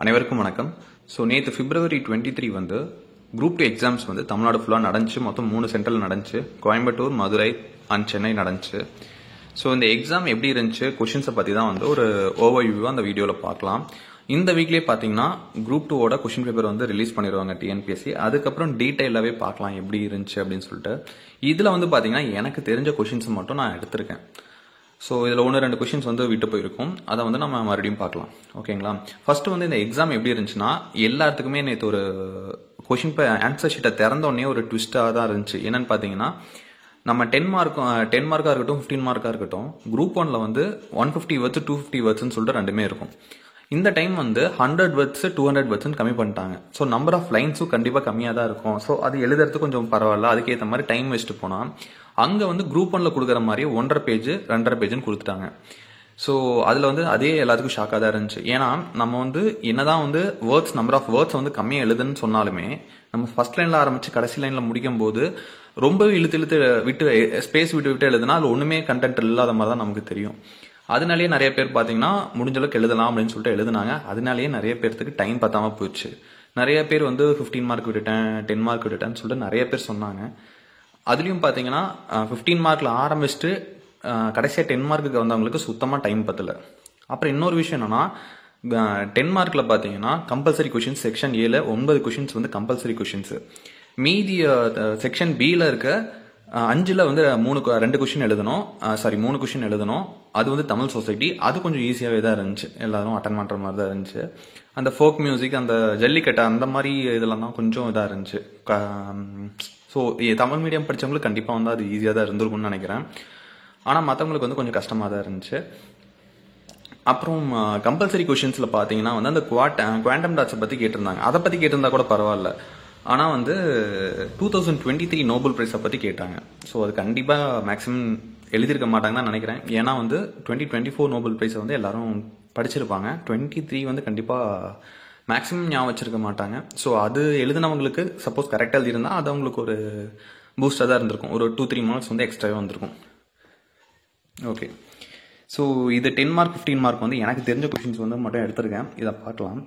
அனைவருக்கும் வணக்கம். ஸோ நேற்று February 23 வந்து குரூப் 2 எக்ஸாம்ஸ் வந்து தமிழ்நாடு ஃபுல்லாக நடந்துச்சு. மொத்தம் 3 சென்டரில் நடந்துச்சு. கோயம்புத்தூர், மதுரை அண்ட் சென்னை நடந்துச்சு. ஸோ இந்த எக்ஸாம் எப்படி இருந்துச்சு, கொஷின்ஸை பற்றி தான் வந்து ஒரு ஓவர்வியூவாக அந்த வீடியோவில் பார்க்கலாம். இந்த வீக்லேயே பார்த்தீங்கன்னா குரூப் 2ஓட கொஷின் பேப்பர் வந்து ரிலீஸ் பண்ணிடுவாங்க டிஎன்பிஎஸ்சி. அதுக்கப்புறம் டீட்டெயிலாகவே பார்க்கலாம் எப்படி இருந்துச்சு அப்படின்னு சொல்லிட்டு. இதில் வந்து பார்த்தீங்கன்னா எனக்கு தெரிஞ்ச கொஷின்ஸ் மட்டும் நான் எடுத்திருக்கேன். ஸோ இதில் 1-2 கொஷின்ஸ் வந்து விட்டு போயிருக்கும். அதை வந்து நம்ம மறுபடியும் பார்க்கலாம். ஓகேங்களா? ஃபர்ஸ்ட் வந்து இந்த எக்ஸாம் எப்படி இருந்துச்சுன்னா, எல்லாத்துக்குமே நேற்று ஒரு கொஷின் ஆன்சர் ஷீட்டை திறந்தோடனே ஒரு ட்விஸ்டாக தான் இருந்துச்சு. என்னன்னு பார்த்தீங்கன்னா, நம்ம 10 மார்க்காக இருக்கட்டும், 15 மார்க்காக இருக்கட்டும், குரூப் 1ல் வந்து 150 வேர்ட்ஸ் 250 வேர்ட்ஸ்ன்னு சொல்லிட்டு ரெண்டுமே இருக்கும். இந்த டைம் வந்து 100 வேர்ட்ஸ் 200 வேர்ட்ஸ்ன்னு கம்மி பண்ணிட்டாங்க. ஸோ நம்பர் ஆஃப் லைன்ஸும் கண்டிப்பாக கம்மியாக தான் இருக்கும். ஸோ அது எழுதுறதுக்கு கொஞ்சம் பரவாயில்ல. அதுக்கேற்ற மாதிரி டைம் வேஸ்ட் போனால் அங்கே வந்து குரூப் 1ல் கொடுக்குற மாதிரி 1.5 பேஜ் 2.5 பேஜ்னு கொடுத்துட்டாங்க. ஸோ அதில் வந்து அதே எல்லாத்துக்கும் ஷாக்காக தான் இருந்துச்சு. ஏன்னா நம்ம வந்து என்னதான் வந்து நம்பர் ஆஃப் வேர்ட்ஸ் வந்து கம்மியாக எழுதுன்னு சொன்னாலுமே, நம்ம ஃபர்ஸ்ட் லைனில் ஆரம்பித்து கடைசி லைனில் முடிக்கும் போது ரொம்பவே இழுத்து விட்டு ஸ்பேஸ் விட்டு எழுதுனா அது ஒன்றுமே கண்டென்ட் இல்லாத மாதிரி தான் நமக்கு தெரியும். அதனாலேயே நிறைய பேர் பார்த்தீங்கன்னா முடிஞ்ச அளவுக்கு எழுதலாம் அப்படின்னு சொல்லிட்டு எழுதுனாங்க. அதனாலேயே நிறைய பேர்த்துக்கு டைம் பத்தாம போயிடுச்சு. நிறைய பேர் வந்து 15 மார்க் விட்டுட்டேன், 10 மார்க் விட்டுட்டேன்னு சொல்லிட்டு நிறைய பேர் சொன்னாங்க. அதுலேயும் பார்த்தீங்கன்னா 15 மார்க்கில் ஆரம்பிச்சுட்டு கடைசியாக 10 மார்க்குக்கு வந்தவங்களுக்கு சுத்தமாக டைம் பத்தலை. அப்புறம் இன்னொரு விஷயம் என்னன்னா, 10 மார்க்கில் பார்த்தீங்கன்னா கம்பல்சரி கொஷின்ஸ் செக்ஷன் ஏல 9 கொஷின்ஸ் வந்து கம்பல்சரி கொஷின்ஸ். மீதி செக்ஷன் பியில் இருக்க 5ல் வந்து 2 கொஷின் எழுதணும். 3 கொஷின் எழுதணும். அது வந்து தமிழ் சொசைட்டி. அது கொஞ்சம் ஈஸியாகவே தான் இருந்துச்சு. எல்லாரும் அட்டன் பண்ணுற மாதிரி தான் இருந்துச்சு. அந்த ஃபோக் மியூசிக், அந்த ஜல்லிக்கட்டு, அந்த மாதிரி இதெல்லாம் தான் கொஞ்சம் இதாக இருந்துச்சு. ஸோ தமிழ் மீடியம் படித்தவங்களுக்கு கண்டிப்பாக வந்து அது ஈஸியாக தான் இருந்திருக்கும்னு நினைக்கிறேன். ஆனால் மற்றவங்களுக்கு வந்து கொஞ்சம் கஷ்டமாக தான் இருந்துச்சு. அப்புறம் கம்பல்சரி கொஷின்ஸில் பார்த்தீங்கன்னா வந்து அந்த குவாண்டம் டாட்ஸை பற்றி கேட்டிருந்தாங்க. அதை பற்றி கேட்டிருந்தா கூட பரவாயில்ல. ஆனால் வந்து 2023 நோபல் பிரைஸை பற்றி கேட்டாங்க. ஸோ அது கண்டிப்பாக மேக்ஸிமம் எழுதியிருக்க மாட்டாங்கன்னு தான் நினைக்கிறேன். ஏன்னா வந்து 2024 நோபல் பிரைஸை வந்து எல்லாரும் படிச்சிருப்பாங்க. 23 வந்து கண்டிப்பாக மேக்ஸிமம் ஞாபகம் வச்சிருக்க மாட்டாங்க. ஸோ அது எழுதினவங்களுக்கு சப்போஸ் கரெக்டாக எழுதியிருந்தால் அது அவங்களுக்கு ஒரு பூஸ்டாக தான் இருந்திருக்கும். ஒரு 2-3 மார்க்ஸ் வந்து எக்ஸ்ட்ராவே வந்திருக்கும். ஓகே, ஸோ இது 10 மார்க் 15 மார்க் வந்து எனக்கு தெரிஞ்ச கொஷின்ஸ் வந்து மட்டும் எடுத்திருக்கேன். இதை பார்க்கலாம்.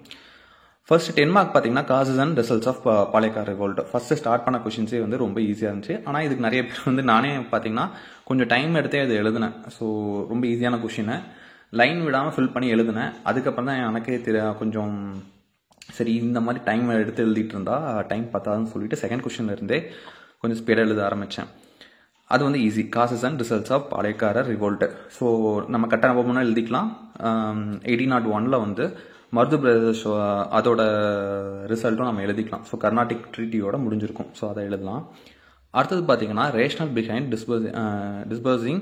ஃபர்ஸ்ட் 10 மார்க் பார்த்தீங்கன்னா causes and results of Palayakkar revolt. First start பண்ண கொஷின்ஸே வந்து ரொம்ப ஈஸியாக இருந்துச்சு. ஆனால் இதுக்கு நிறைய பேர் வந்து நானே பார்த்தீங்கன்னா கொஞ்சம் டைம் எடுத்தே அது எழுதினேன். ஸோ ரொம்ப ஈஸியான கொஷினை லைன் விடாமல் ஃபில் பண்ணி எழுதினேன். அதுக்கப்புறம் தான் எனக்கே கொஞ்சம் சரி இந்த மாதிரி டைம் எடுத்து எழுதிட்டு இருந்தா டைம் பத்தாதுன்னு சொல்லிட்டு செகண்ட் கொஷின்ல இருந்தே கொஞ்சம் ஸ்பீடாக எழுத ஆரம்பித்தேன். அது வந்து easy. Causes and results of Palayakkarar revolt. So நம்ம கட்டாயம் எழுதிக்கலாம். 1801ல் வந்து மருது பிரதர்ஸ் அதோட ரிசல்ட்டும் நம்ம எழுதிக்கலாம். ஸோ கர்நாடிக் ட்ரீட்டியோட முடிஞ்சிருக்கும். ஸோ அதை எழுதலாம். அடுத்தது பார்த்தீங்கன்னா rational behind disbursing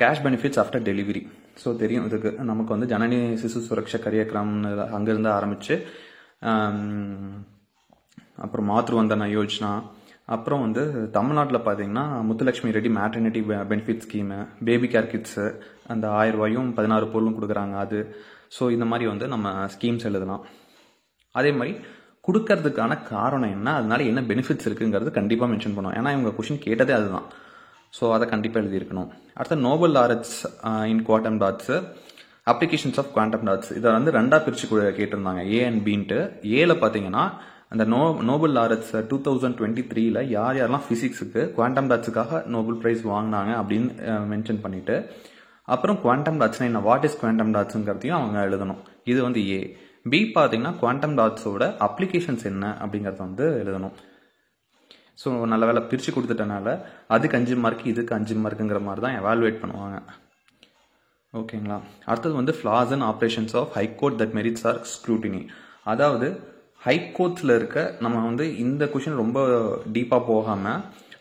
cash benefits after delivery. So தெரியும் இதுக்கு நமக்கு வந்து ஜனனி சிசு சுரக்ஷா கரியக்ரம்னு அங்கேருந்து ஆரம்பித்து அப்புறம் மாத்ருவந்தனா யோஜனா, அப்புறம் வந்து தமிழ்நாட்டில் பார்த்தீங்கன்னா Muthulakshmi Reddy maternity benefit scheme, baby care kids, அந்த 1000 ரூபாயும் 16 பொருளும் கொடுக்குறாங்க அது. ஸோ இந்த மாதிரி வந்து நம்ம ஸ்கீம்ஸ் எழுதலாம். அதே மாதிரி கொடுக்கறதுக்கான காரணம் என்ன, அதனால என்ன பெனிஃபிட்ஸ் இருக்குங்கிறது கண்டிப்பாக மென்ஷன் பண்ணுவோம். ஏன்னா இவங்க கொஷின் கேட்டதே அதுதான். ஸோ அதை கண்டிப்பாக எழுதியிருக்கணும். அடுத்த Nobel laureates in quantum dots, applications of quantum dots. இதை வந்து 2ஆக பிரித்து கேட்டிருந்தாங்க, ஏ அண்ட் பின்ட்டு. ஏல பார்த்தீங்கன்னா அந்த நோபல் லாரட்ஸ் 2023ல் யாரெல்லாம் ஃபிசிக்ஸுக்கு குவாண்டம் டாட்ஸுக்காக நோபல் பிரைஸ் வாங்கினாங்க அப்படின்னு மென்ஷன் பண்ணிட்டு, அப்புறம் குவாண்டம் டாட்ஸ்னா என்ன, வாட் இஸ் குவாண்டம் டாட்ஸுங்கிறதையும் அவங்க எழுதணும். இது வந்து ஏ. பி பார்த்தீங்கன்னா குவாண்டம் டாட்ஸோட அப்ளிகேஷன்ஸ் என்ன அப்படிங்கிறத வந்து எழுதணும். ஸோ நல்ல வேலை பிரித்து கொடுத்துட்டனால அதுக்கு 5 மார்க் இதுக்கு 5 மார்க்குங்கிற மாதிரி தான் எவாலுவேட் பண்ணுவாங்க. ஓகேங்களா? அடுத்தது வந்து flaws and operations of high court that merits or scrutiny. அதாவது ஹைகோர்ட்ஸில் இருக்க நம்ம வந்து இந்த கொஷின் ரொம்ப டீப்பாக போகாமல்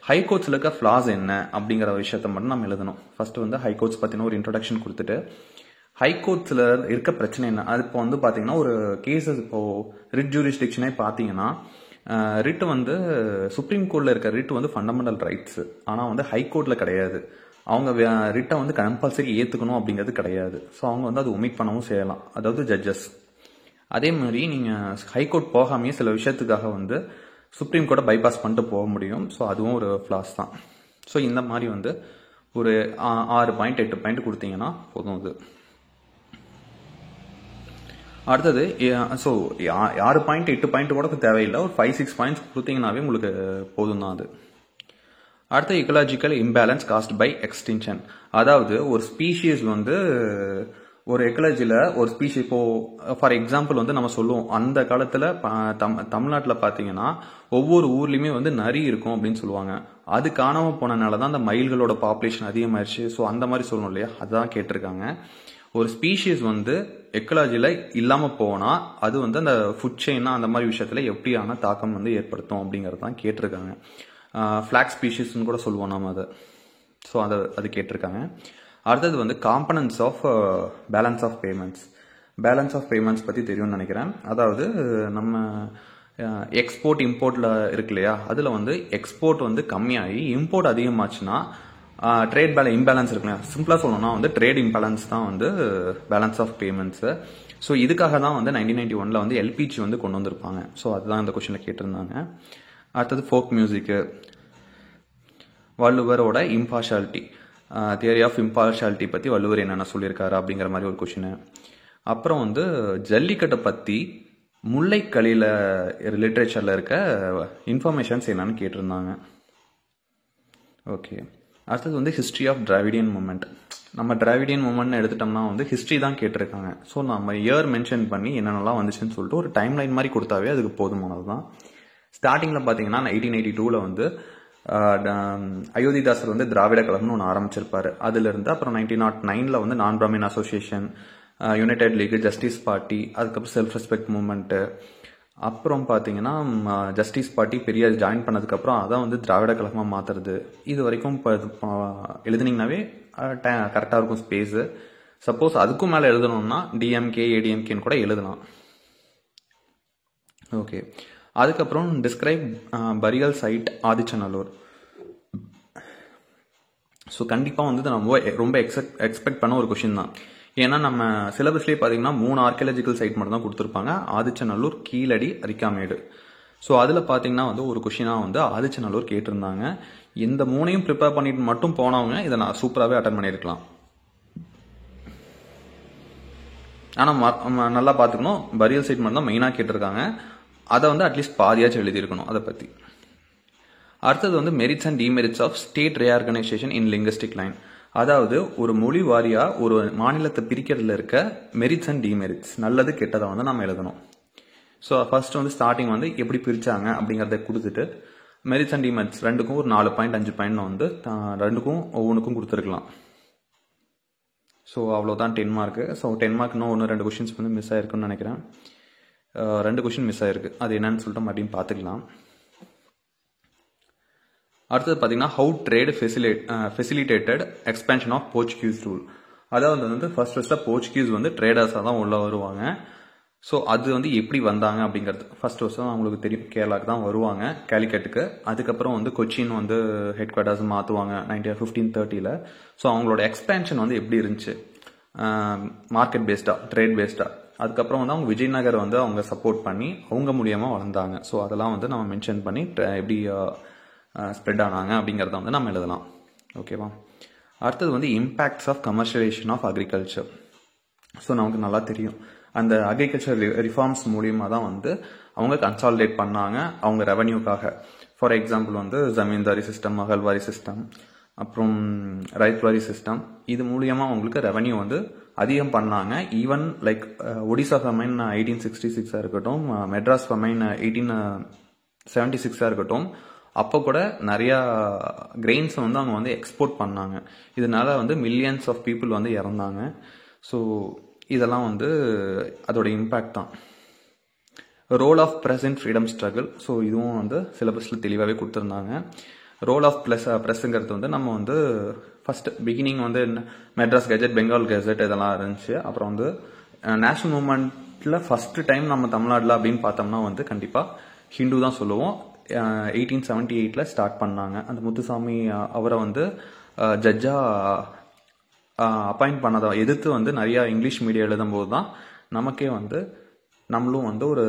ஹைகோர்ட்ஸில் இருக்க ஃப்ளாஸ் என்ன அப்படிங்கிற விஷயத்த மட்டும் நம்ம எழுதணும். ஃபர்ஸ்ட் வந்து ஹைகோர்ட்ஸ் பற்றின ஒரு இன்ட்ரடக்ஷன் கொடுத்துட்டு ஹைகோர்ட்ஸில் இருக்க பிரச்சனை என்ன. அது இப்போ வந்து பார்த்தீங்கன்னா ஒரு கேசஸ், இப்போது ரிட் ஜூரிஸ்டிக்ஷனே பார்த்தீங்கன்னா ரிட் வந்து சுப்ரீம் கோர்ட்டில் இருக்க ரிட் வந்து ஃபண்டமெண்டல் ரைட்ஸ். ஆனால் வந்து ஹைகோர்ட்டில் கிடையாது. அவங்க ரிட்டை வந்து கம்பல்சரி ஏற்றுக்கணும் அப்படிங்கிறது கிடையாது. ஸோ அவங்க வந்து அது ஒமிட் பண்ணவும் செய்யலாம், அதாவது ஜட்ஜஸ். அதே மாதிரி நீங்கள் ஹைகோர்ட் போகாமையே சில விஷயத்துக்காக வந்து சுப்ரீம் கோர்ட்டை பைபாஸ் பண்ணிட்டு போக முடியும். ஸோ அதுவும் ஒரு ஃப்ளாஸ் தான். ஸோ இந்த மாதிரி வந்து ஒரு 6 பாயிண்ட் 8 பாயிண்ட் கொடுத்தீங்கன்னா போதும். அது அடுத்தது ஸோ 6 பாயிண்ட் 8 பாயிண்ட் கூட தேவையில்லை, ஒரு 5-6 பாயிண்ட்ஸ் கொடுத்தீங்கன்னாவே உங்களுக்கு போதும் தான் அது. அடுத்த ecological imbalance caused by extinction. அதாவது ஒரு ஸ்பீஷீஸ் வந்து ஒரு எக்கலாஜியில் ஒரு ஸ்பீஷி, இப்போ ஃபார் எக்ஸாம்பிள் வந்து நம்ம சொல்லுவோம், அந்த காலத்தில் தமிழ்நாட்டில் பார்த்தீங்கன்னா ஒவ்வொரு ஊர்லேயுமே வந்து நரி இருக்கும் அப்படின்னு சொல்லுவாங்க. அது காணாமல் போனனால தான் அந்த மயில்களோட பாப்புலேஷன் அதிகமாயிருச்சு. ஸோ அந்த மாதிரி சொல்லணும் இல்லையா, அதுதான் கேட்டிருக்காங்க. ஒரு ஸ்பீஷீஸ் வந்து எக்கலாஜியில் இல்லாமல் போனால் அது வந்து அந்த ஃபுட் செயினா அந்த மாதிரி விஷயத்தில் எப்படியான தாக்கம் வந்து ஏற்படுத்தும் அப்படிங்கிறது தான் கேட்டிருக்காங்க. ஃபிளாக் ஸ்பீஷீஸ்ன்னு கூட சொல்லுவோம் நம்ம அதை. ஸோ அது கேட்டிருக்காங்க. அடுத்தது வந்து components of balance of payments. Balance of payments பற்றி தெரியும்னு நினைக்கிறேன். அதாவது நம்ம எக்ஸ்போர்ட் இம்போர்ட்டில் இருக்கு இல்லையா, அதில் வந்து எக்ஸ்போர்ட் வந்து கம்மியாகி இம்போர்ட் அதிகமாச்சுன்னா ட்ரேட் இம்பேலன்ஸ் இருக்கு இல்லையா, சிம்பிளாக சொல்லணும்னா வந்து ட்ரேட் இம்பேலன்ஸ் தான் வந்து பேலன்ஸ் ஆஃப் பேமெண்ட்ஸு. ஸோ இதுக்காக தான் வந்து 1991 வந்து எல்பிஜி வந்து கொண்டு வந்திருப்பாங்க. ஸோ அதுதான் இந்த கொஸ்டினில் கேட்டிருந்தாங்க. அடுத்தது ஃபோக் மியூசிக்கு, வள்ளுவரோட இம்பார்ஷாலிட்டி, தியரி ஆஃப் இம்பார்ஷாலிட்டி பற்றி வள்ளுவர் என்னென்ன சொல்லியிருக்காரு அப்படிங்கிற மாதிரி ஒரு கொஷின். அப்புறம் வந்து ஜல்லிக்கட்டை பற்றி முல்லைக்கலியில் லிட்ரேச்சரில் இருக்க இன்ஃபர்மேஷன்ஸ் என்னன்னு கேட்டிருந்தாங்க. ஓகே. அடுத்தது வந்து ஹிஸ்ட்ரி ஆஃப் டிராவிடியன் மூமெண்ட். நம்ம டிராவிடியன் மூமெண்ட்னு எடுத்துட்டோம்னா வந்து ஹிஸ்ட்ரி தான் கேட்டிருக்காங்க. ஸோ நம்ம இயர் மென்ஷன் பண்ணி என்னென்னலாம் வந்துச்சுன்னு சொல்லிட்டு ஒரு டைம் லைன் மாதிரி கொடுத்தாவே அதுக்கு போதுமானது தான். ஸ்டார்டிங்கில் பார்த்தீங்கன்னா 1882 வந்து அயோத்திதாசர் வந்து திராவிட கழகம்னு ஒன்று ஆரம்பிச்சிருப்பாரு. அதுலேருந்து அப்புறம் 1909 வந்து non Brahmin association, united league, justice party, அதுக்கப்புறம் செல்ஃப் ரெஸ்பெக்ட் மூவ்மெண்ட்டு, அப்புறம் பார்த்தீங்கன்னா ஜஸ்டிஸ் பார்ட்டி பெரியார் ஜாயின் பண்ணதுக்கப்புறம் அதான் வந்து திராவிட கழகமாக மாற்றுறது. இது வரைக்கும் இப்போ எழுதுனீங்கன்னாவே கரெக்டாக இருக்கும் ஸ்பேஸு. சப்போஸ் அதுக்கும் மேலே எழுதணும்னா டிஎம்கே ஏடிஎம்கேன்னு கூட எழுதலாம். ஓகே. அதுக்கப்புறம் டிஸ்கிரைப் பரியல் சைட் ஆதிச்சநல்லூர். ஸோ கண்டிப்பாக வந்து நம்ம ரொம்ப எக்ஸ்பெக்ட் பண்ண ஒரு கொஷின் தான். ஏன்னா நம்ம சிலபஸ்லேயே பார்த்தீங்கன்னா 3 ஆர்கியாலஜிக்கல் சைட் மட்டும் தான் கொடுத்துருப்பாங்க, ஆதிச்சநல்லூர், கீழடி, அரிக்காமேடு. ஸோ அதில் பார்த்தீங்கன்னா வந்து ஒரு கொஷினாக வந்து ஆதிச்சநல்லூர் கேட்டிருந்தாங்க. இந்த 3ஐயும் ப்ரிப்பேர் பண்ணிட்டு மட்டும் போனவங்க இதை நான் சூப்பராகவே அட்டன் பண்ணியிருக்கலாம். ஆனால் நல்லா பார்த்துக்கணும், பரியல் சைட் மட்டும் தான் மெயினாக கேட்டிருக்காங்க. அதை வந்து அட்லீஸ்ட் பாதியாச்சும் எழுதியிருக்கணும் அதை பற்றி. அடுத்தது வந்து merits and demerits of state reorganisation in linguistic line. அதாவது ஒரு மொழி வாரியாக ஒரு மாநிலத்தை பிரிக்கிறதுல இருக்க மெரிட்ஸ் அண்ட் டிமெரிட்ஸ், நல்லது கெட்டதை வந்து நம்ம எழுதணும். ஸோ ஃபர்ஸ்ட் வந்து ஸ்டார்டிங் வந்து எப்படி பிரித்தாங்க அப்படிங்கிறத கொடுத்துட்டு மெரிட்ஸ் அண்ட் டிமெரிட்ஸ் ரெண்டுக்கும் ஒரு 4 பாயிண்ட் 5 பாயிண்ட் வந்து ரெண்டுக்கும் ஒவ்வொன்றுக்கும் கொடுத்துருக்கலாம். ஸோ அவ்வளோதான் 10 மார்க்கு. ஸோ 10 மார்க் இன்னும் 1-2 கொஷின்ஸ் வந்து மிஸ் ஆயிருக்குன்னு நினைக்கிறேன். 2 கொஷின் மிஸ் ஆயிருக்கு, அது என்னன்னு சொல்லிட்டு மறுபடியும் பார்த்துக்கலாம். அடுத்தது பார்த்தீங்கன்னா how trade facilitated expansion of Portuguese rule. அதாவது வந்து ஃபர்ஸ்ட்டாக போர்ச்சுகீஸ் வந்து ட்ரேடர்ஸாக தான் உள்ளே வருவாங்க. ஸோ அது வந்து எப்படி வந்தாங்க அப்படிங்கிறது ஃபர்ஸ்ட் வருஷம் அவங்களுக்கு தெரியும். கேரளாவுக்கு தான் வருவாங்க, கேலிக்கட்டுக்கு. அதுக்கப்புறம் வந்து கொச்சின் வந்து ஹெட் குவார்ட்டர்ஸ் மாற்றுவாங்க 1530. ஸோ அவங்களோட எக்ஸ்பேன்ஷன் வந்து எப்படி இருந்துச்சு, மார்க்கெட் பேஸ்டாக, ட்ரேட் பேஸ்டாக. அதுக்கப்புறம் வந்து அவங்க விஜயநகர் வந்து அவங்க சப்போர்ட் பண்ணி அவங்க மூலியமாக வளர்ந்தாங்க. ஸோ அதெல்லாம் வந்து நம்ம மென்ஷன் பண்ணி எப்படி ஸ்ப்ரெட் ஆனாங்க அப்படிங்கிறத வந்து நம்ம எழுதலாம். ஓகேவா. அடுத்தது வந்து impacts of commercialisation of agriculture. So நமக்கு நல்லா தெரியும், அந்த அக்ரிகல்ச்சர் ரிஃபார்ம்ஸ் மூலியமாக தான் வந்து அவங்க கன்சாலிடேட் பண்ணாங்க அவங்க ரெவன்யூக்காக. ஃபார் எக்ஸாம்பிள் வந்து ஜமீன்தாரி சிஸ்டம், மகள்வாரி சிஸ்டம், அப்புறம் ரைத்வாரி சிஸ்டம். இது மூலியமாக அவங்களுக்கு ரெவன்யூ வந்து அதிகம் பண்ணாங்க. ஈவன் லைக் ஒடிசா ஃபெமைன் 1866 இருக்கட்டும், மெட்ராஸ் ஃபெமைன் 1876 இருக்கட்டும், அப்போ கூட நிறையா கிரெயின்ஸ் வந்து அவங்க வந்து எக்ஸ்போர்ட் பண்ணாங்க. இதனால வந்து மில்லியன்ஸ் ஆஃப் பீப்புள் வந்து இறந்தாங்க. ஸோ இதெல்லாம் வந்து அதோட இம்பேக்ட் தான். Role of present freedom struggle. So இதுவும் வந்து சிலபஸில் தெளிவாகவே கொடுத்துருந்தாங்க. ரோல் ஆஃப் ப்ரெஸ்ஸுங்கிறது வந்து நம்ம வந்து ஃபர்ஸ்ட் பிகினிங் வந்து மெட்ராஸ் கெஜெட், பெங்கால் கெஜெட் இதெல்லாம் இருந்துச்சு. அப்புறம் வந்து நேஷனல் மூவ்மெண்ட்டில் ஃபர்ஸ்ட் டைம் நம்ம தமிழ்நாட்டில் அப்படின்னு பார்த்தோம்னா வந்து கண்டிப்பாக ஹிந்து தான் சொல்லுவோம். 1878 ஸ்டார்ட் பண்ணாங்க. அந்த முத்துசாமி அவரை வந்து ஜட்ஜாக அப்பாயிண்ட் பண்ணதை எதிர்த்து வந்து நிறையா இங்கிலீஷ் மீடியம் எழுதும்போது தான் நமக்கே வந்து நம்மளும் வந்து ஒரு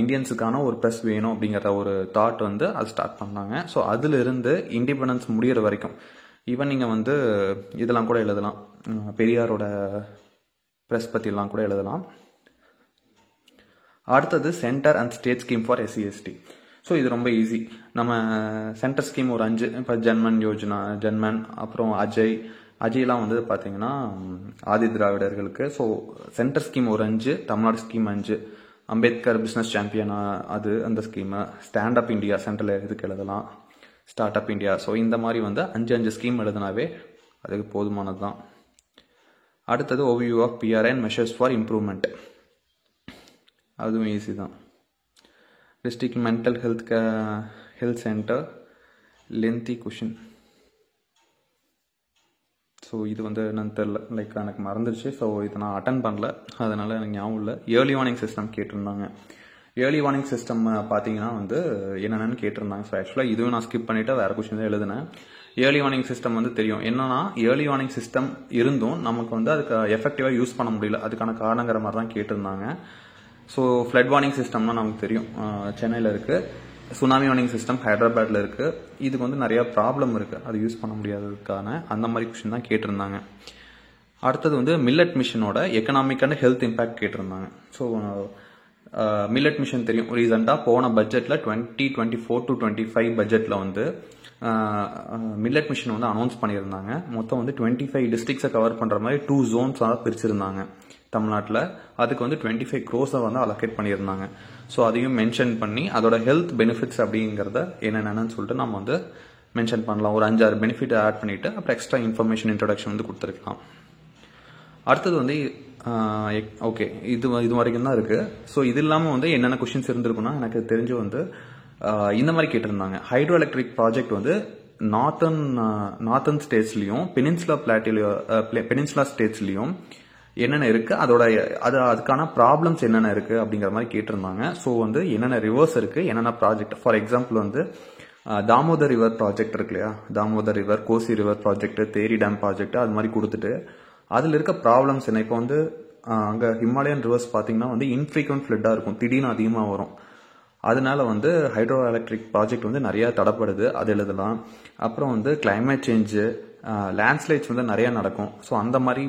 இந்தியன்ஸுக்கான ஒரு ப்ரெஸ் வேணும் அப்படிங்கிற ஒரு தாட் வந்து அது ஸ்டார்ட் பண்ணாங்க. ஸோ அதிலிருந்து இண்டிபெண்டன்ஸ் முடிகிற வரைக்கும் ஈவன் நீங்கள் வந்து இதெல்லாம் கூட எழுதலாம், பெரியாரோட ப்ரெஸ் பற்றிலாம் கூட எழுதலாம். அடுத்தது centre and state scheme for SC/ST. So இது ரொம்ப ஈஸி. நம்ம சென்டர் ஸ்கீம் ஒரு 5, இப்போ ஜன்மன் யோஜனா, ஜன்மன், அப்புறம் அஜய்லாம் வந்து பார்த்தீங்கன்னா ஆதி திராவிடர்களுக்கு. ஸோ சென்டர் ஸ்கீம் ஒரு 5, Tamil Nadu scheme 5, Ambedkar business champion அது அந்த scheme, stand up India central இதுக்கு எழுதலாம், ஸ்டார்ட் அப் இந்தியா. ஸோ இந்த மாதிரி வந்து 5 ஸ்கீம் எழுதினாவே அதுக்கு போதுமானது தான். அடுத்தது overview of PRI and measures for improvement, அதுவும் ஈஸி தான். District mental health centre, lengthy question. So இது வந்து என்னன்னு தெரில, லைக் எனக்கு மறந்துடுச்சு. ஸோ இதை நான் அட்டன் பண்ணல, அதனால் எனக்கு ஞாபகம் இல்லை. ஏர்லி வார்னிங் சிஸ்டம் கேட்டிருந்தாங்க. ஏர்லி வார்னிங் சிஸ்டம் பார்த்தீங்கன்னா வந்து என்னென்னு கேட்டிருந்தாங்க. ஸோ ஆக்சுவலாக இதுவும் நான் ஸ்கிப் பண்ணிவிட்டு வேறு கொஷின் தான் எழுதினேன். ஏர்லி வார்னிங் சிஸ்டம் வந்து தெரியும் என்னன்னா, ஏர்லி வார்னிங் சிஸ்டம் இருந்தும் நமக்கு வந்து அதுக்கு எஃபெக்டிவாக யூஸ் பண்ண முடியல. அதுக்கான காரணங்கிற மாதிரி தான் கேட்டிருந்தாங்க. ஸோ ஃப்ளட் வார்னிங் சிஸ்டம்னா நமக்கு தெரியும், சென்னையில் இருக்குது. சுனாமி வார்னிங் சிஸ்டம் ஹைதராபாத்தில் இருக்குது. இதுக்கு வந்து நிறையா ப்ராப்ளம் இருக்குது, அது யூஸ் பண்ண முடியாததுக்கான அந்த மாதிரி கொஷின் தான் கேட்டிருந்தாங்க. அடுத்தது வந்து மில்லட் மிஷனோட எக்கனாமிக் அண்ட் ஹெல்த் இம்பேக்ட் கேட்டிருந்தாங்க. ஸோ மில்லட் மிஷன் தெரியும், ரீசெண்டாக போன பட்ஜெட்டில் 2024 to 25 பட்ஜெட்டில் வந்து மில்லட் மிஷன் வந்து அனௌன்ஸ் பண்ணியிருந்தாங்க. மொத்தம் வந்து 25 டிஸ்ட்ரிக்ஸை கவர் பண்ணுற மாதிரி 2 ஜோன்ஸாக பிரிச்சிருந்தாங்க தமிழ்நாட்டில். அதுக்கு வந்து 25 crores வந்து அலோகேட் பண்ணியிருந்தாங்க. ஸோ அதையும் மென்ஷன் பண்ணி அதோட ஹெல்த் பெனிஃபிட்ஸ் அப்படிங்கிறத என்னென்னு சொல்லிட்டு நம்ம வந்து மென்ஷன் பண்ணலாம். ஒரு 5-6 பெனிஃபிட் ஆட் பண்ணிவிட்டு அப்புறம் எக்ஸ்ட்ரா இன்ஃபர்மேஷன் இன்ட்ரடக்ஷன் வந்து கொடுத்துருக்கலாம். அடுத்தது வந்து ஓகே, இது வரைக்கும் தான் இருக்குது. ஸோ இது இல்லாமல் வந்து என்னென்ன கொஷின்ஸ் இருந்திருக்குன்னா, எனக்கு தெரிஞ்சு வந்து இந்த மாதிரி கேட்டிருந்தாங்க. ஹைட்ரோ எலக்ட்ரிக் ப்ராஜெக்ட் வந்து நார்த்தன் ஸ்டேட்ஸ்லையும் பெனின்சுலா ஸ்டேட்ஸ்லையும் என்னென்ன இருக்குது, அதுக்கான ப்ராப்ளம்ஸ் என்னென்ன இருக்குது அப்படிங்கிற மாதிரி கேட்டிருந்தாங்க. ஸோ வந்து என்னென்ன ரிவர்ஸ் இருக்குது, என்னென்ன ப்ராஜெக்ட். ஃபார் எக்ஸாம்பிள் வந்து தாமோதர் ரிவர் ப்ராஜெக்ட் இருக்கு இல்லையா, Damodar river, Kosi river project, Tehri dam project, அது மாதிரி கொடுத்துட்டு அதில் இருக்க ப்ராப்ளம்ஸ் என்ன. இப்போ வந்து அங்கே ஹிமாலயன் ரிவர்ஸ் பார்த்தீங்கன்னா வந்து இன்ஃப்ரீக்வெண்ட் ஃப்ளட்டாக இருக்கும், திடீர்னு அதிகமாக வரும். அதனால வந்து ஹைட்ரோ எலக்ட்ரிக் ப்ராஜெக்ட் வந்து நிறையா தடப்படுது, அது எழுதலாம். அப்புறம் வந்து கிளைமேட் சேஞ்சு, லேண்ட்ஸ்லைட்ஸ் வந்து நிறையா நடக்கும். ஸோ அந்த மாதிரி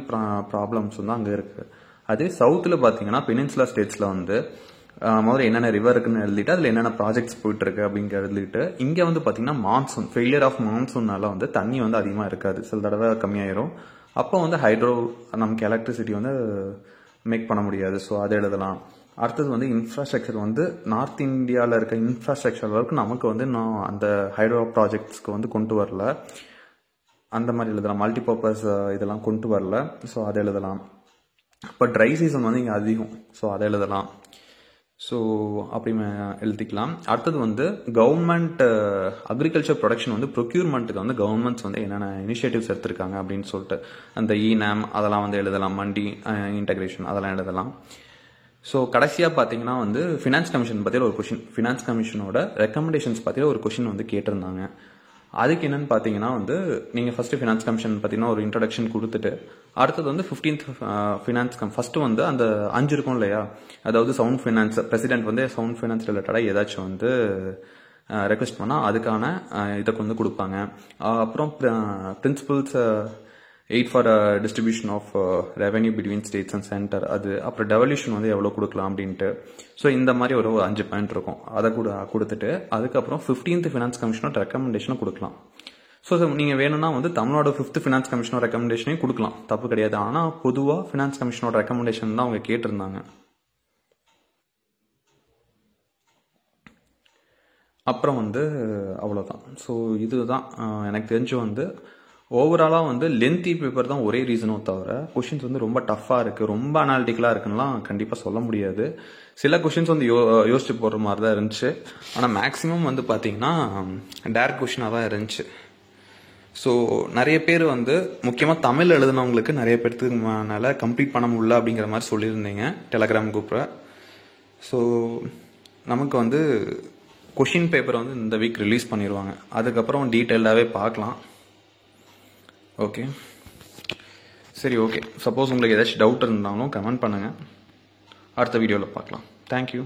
ப்ராப்ளம்ஸ் வந்து அங்கே இருக்குது. அதே சவுத்தில் பார்த்தீங்கன்னா பெனின்சுலா ஸ்டேட்ஸில் வந்து முதல்ல என்னென்ன ரிவர் இருக்குன்னு எழுதிட்டு அதில் என்னென்ன ப்ராஜெக்ட்ஸ் போயிட்டு இருக்கு அப்படிங்கிற எழுதிட்டு, இங்கே வந்து பார்த்தீங்கன்னா மான்சூன், ஃபெயிலியர் ஆஃப் மான்சூன்னால வந்து தண்ணி வந்து அதிகமாக இருக்காது, சில தடவை கம்மியாயிரும். அப்போ வந்து நமக்கு எலக்ட்ரிசிட்டி வந்து மேக் பண்ண முடியாது. ஸோ அதை எழுதலாம். அடுத்தது வந்து இன்ஃப்ராஸ்ட்ரக்சர் வந்து நார்த் இந்தியாவில் இருக்க இன்ஃப்ராஸ்ட்ரக்சர் ஒர்க் நமக்கு வந்து நான் அந்த ஹைட்ரோ ப்ராஜெக்ட்ஸ்க்கு வந்து கொண்டு வரல, அந்த மாதிரி எழுதலாம். மல்டிபர்பஸ் இதெல்லாம் கொண்டு வரல, ஸோ அதை எழுதலாம். இப்போ ட்ரை சீசன் வந்து இங்கே அதிகம், ஸோ அதை எழுதலாம். ஸோ அப்படி எழுதிக்கலாம். அடுத்தது வந்து கவர்மெண்ட் அக்ரிகல்ச்சர் ப்ரொடக்ஷன் வந்து ப்ரொக்யூர்மெண்ட்டுக்கு வந்து கவர்மெண்ட்ஸ் வந்து என்னென்ன இனிஷியேட்டிவ்ஸ் எடுத்திருக்காங்க அப்படின்னு சொல்லிட்டு அந்த ENAM அதெல்லாம் வந்து எழுதலாம். மண்டி இன்டகிரேஷன் அதெல்லாம் எழுதலாம். ஸோ கடைசியாக பார்த்தீங்கன்னா வந்து ஃபினான்ஸ் கமிஷன் பற்றியில் ஒரு கொஷின், ஃபினான்ஸ் கமிஷனோட ரெக்கமெண்டேஷன்ஸ் பற்றியில் ஒரு கொஷின் வந்து கேட்டிருந்தாங்க. அதுக்கு என்னன்னு பார்த்தீங்கன்னா வந்து நீங்கள் ஃபர்ஸ்ட் ஃபினான்ஸ் கமிஷன் பார்த்தீங்கன்னா ஒரு இன்ட்ரடக்ஷன் கொடுத்துட்டு அடுத்தது வந்து 15th ஃபினான்ஸ் ஃபர்ஸ்ட் வந்து அந்த 5 இருக்கும் இல்லையா, அதாவது சவுண்ட் ஃபினான்ஸ், பிரசிடென்ட் வந்து சவுண்ட் ஃபினான்ஸ் ரிலேட்டடாக ஏதாச்சும் வந்து ரெக்வெஸ்ட் பண்ணால் அதுக்கான இதை வந்து கொடுப்பாங்க. அப்புறம் principles aid for distribution of revenue between states and centre, அது அப்புறம் டெவல்யூஷன் வந்து எவ்வளோ கொடுக்கலாம் அப்படின்ட்டு. ஸோ இந்த மாதிரி ஒரு 5 பாயிண்ட் இருக்கும், அதை கொடுத்துட்டு அதுக்கப்புறம் 15th ஃபினான்ஸ் கமிஷனோட ரெக்கமெண்டேஷனும் கொடுக்கலாம். ஸோ நீங்கள் வேணும்னா வந்து தமிழ்நாடு 5th ஃபினான்ஸ் கமிஷனோட ரெக்கமெண்டேஷனையும் கொடுக்கலாம், தப்பு கிடையாது. ஆனால் பொதுவாக ஃபினான்ஸ் கமிஷனோட ரெக்கமெண்டேஷன் தான் அவங்க கேட்டிருந்தாங்க. அப்புறம் வந்து அவ்வளோதான். ஸோ இதுதான் எனக்கு தெரிஞ்சு வந்து ஓவராலாக வந்து லென்த்தி பேப்பர் தான் ஒரே ரீசனோ தவிர கொஷின்ஸ் வந்து ரொம்ப டஃப்பாக இருக்குது, ரொம்ப அனாலிட்டிக்கலாக இருக்குன்னுலாம் கண்டிப்பாக சொல்ல முடியாது. சில கொஷின்ஸ் வந்து யோசிச்சு போடுற மாதிரி தான் இருந்துச்சு. ஆனால் மேக்ஸிமம் வந்து பார்த்தீங்கன்னா டேரக்ட் கொஷினாக தான் இருந்துச்சு. ஸோ நிறைய பேர் வந்து முக்கியமாக தமிழ் எழுதுனவங்களுக்கு நிறைய பேர்த்துக்கு மேலே கம்ப்ளீட் பண்ண முடியல அப்படிங்கிற மாதிரி சொல்லியிருந்தீங்க டெலகிராம் குரூப்பில். ஸோ நமக்கு வந்து கொஷின் பேப்பரை வந்து இந்த வீக் ரிலீஸ் பண்ணிடுவாங்க, அதுக்கப்புறம் டீட்டெயில்டாகவே பார்க்கலாம். ஓகே சரி, ஓகே. சப்போஸ் உங்களுக்கு ஏதாச்சும் டவுட் இருந்தாலும் கமெண்ட் பண்ணுங்கள், அடுத்த வீடியோவில் பார்க்கலாம். தேங்க்யூ.